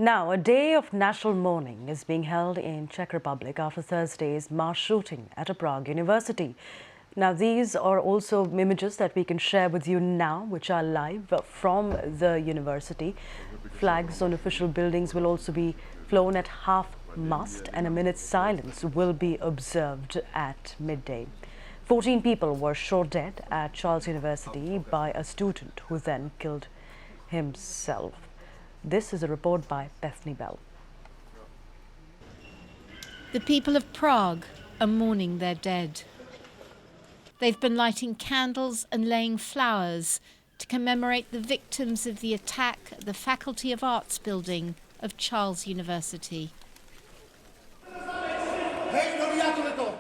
Now, a day of national mourning is being held in Czech Republic after Thursday's mass shooting at a Prague university. Now, these are also images that we can share with you now, which are live from the university. Flags on official buildings will also be flown at half-mast, and a minute's silence will be observed at midday. 14 people were shot dead at Charles University by a student who then killed himself. This is a report by Bethany Bell. The people of Prague are mourning their dead. They've been lighting candles and laying flowers to commemorate the victims of the attack at the Faculty of Arts building of Charles University.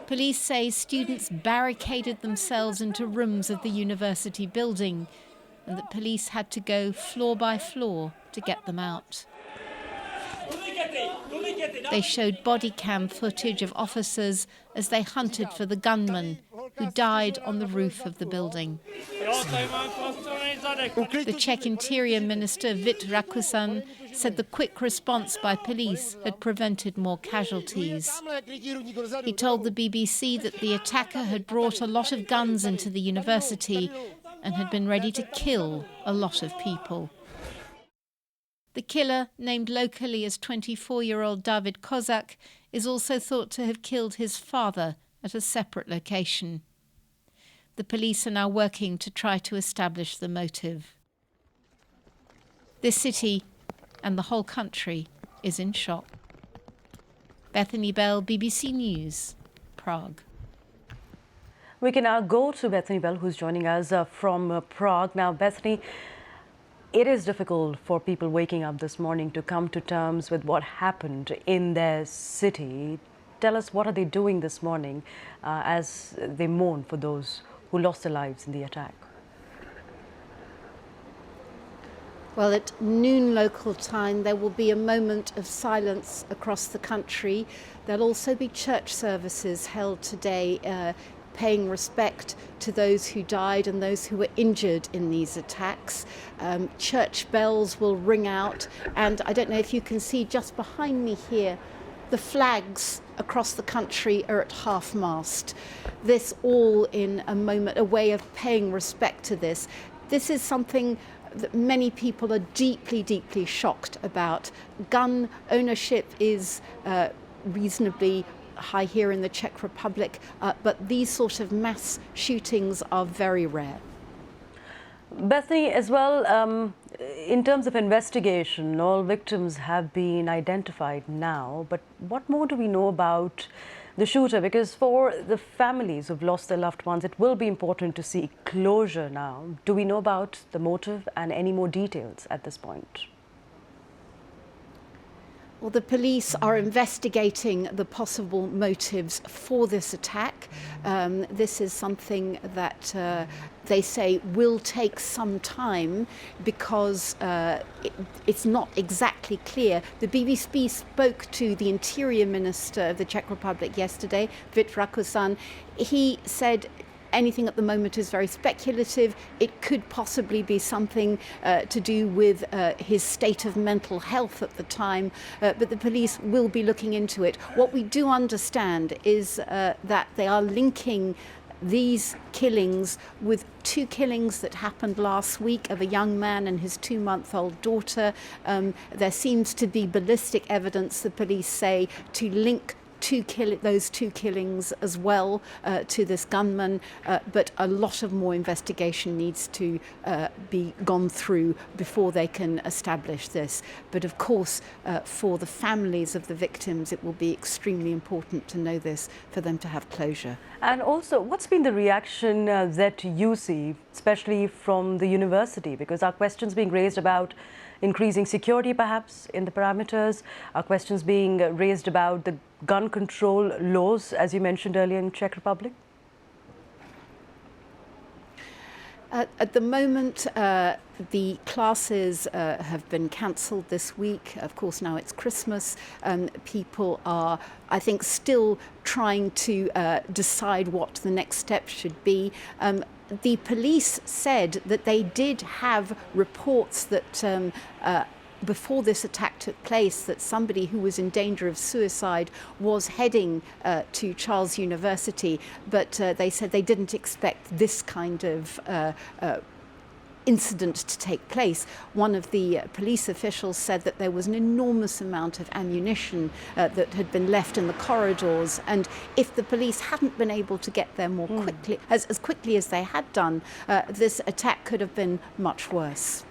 Police say students barricaded themselves into rooms of the university building, and that police had to go floor by floor to get them out. They showed body cam footage of officers as they hunted for the gunman who died on the roof of the building. The Czech Interior Minister Vít Rakušan said the quick response by police had prevented more casualties. He told the BBC that the attacker had brought a lot of guns into the university and had been ready to kill a lot of people. The killer, named locally as 24-year-old David Kozak, is also thought to have killed his father at a separate location. The police are now working to try to establish the motive. This city and the whole country is in shock. Bethany Bell, BBC News, Prague. We can now go to Bethany Bell, who's joining us from Prague. Now, Bethany, it is difficult for people waking up this morning to come to terms with what happened in their city. Tell us, what are they doing this morning as they mourn for those who lost their lives in the attack? Well, at noon local time, there will be a moment of silence across the country. There'll also be church services held today, paying respect to those who died and those who were injured in these attacks. Church bells will ring out, and I don't know if you can see just behind me here, the flags across the country are at half-mast. This all in a moment, a way of paying respect to this. This is something that many people are deeply, deeply shocked about. Gun ownership is reasonably high here in the Czech Republic, but these sort of mass shootings are very rare. Bethany, as well, in terms of investigation, all victims have been identified now, but what more do we know about the shooter? Because for the families who've lost their loved ones, it will be important to see closure now. Do we know about the motive and any more details at this point? Well, the police are investigating the possible motives for this attack. This is something that they say will take some time because it's not exactly clear. The BBC spoke to the Interior Minister of the Czech Republic yesterday, Vít Rakušan. He said anything at the moment is very speculative. It could possibly be something to do with his state of mental health at the time, but the police will be looking into it. What we do understand is that they are linking these killings with two killings that happened last week of a young man and his 2-month-old daughter. There seems to be ballistic evidence, the police say, to link those two killings as well to this gunman, but a lot of more investigation needs to be gone through before they can establish this. But of course, for the families of the victims, it will be extremely important to know this for them to have closure. And also, what's been the reaction that you see, especially from the university? Because our questions being raised about increasing security perhaps in the parameters, are questions being raised about the gun control laws, as you mentioned earlier, in Czech Republic? At the moment, the classes have been cancelled this week. Of course, now it's Christmas. People are, I think, still trying to decide what the next step should be. The police said that they did have reports that before this attack took place, that somebody who was in danger of suicide was heading to Charles University, but they said they didn't expect this kind of incident to take place. One of the police officials said that there was an enormous amount of ammunition that had been left in the corridors, and if the police hadn't been able to get there more quickly, as quickly as they had done, this attack could have been much worse.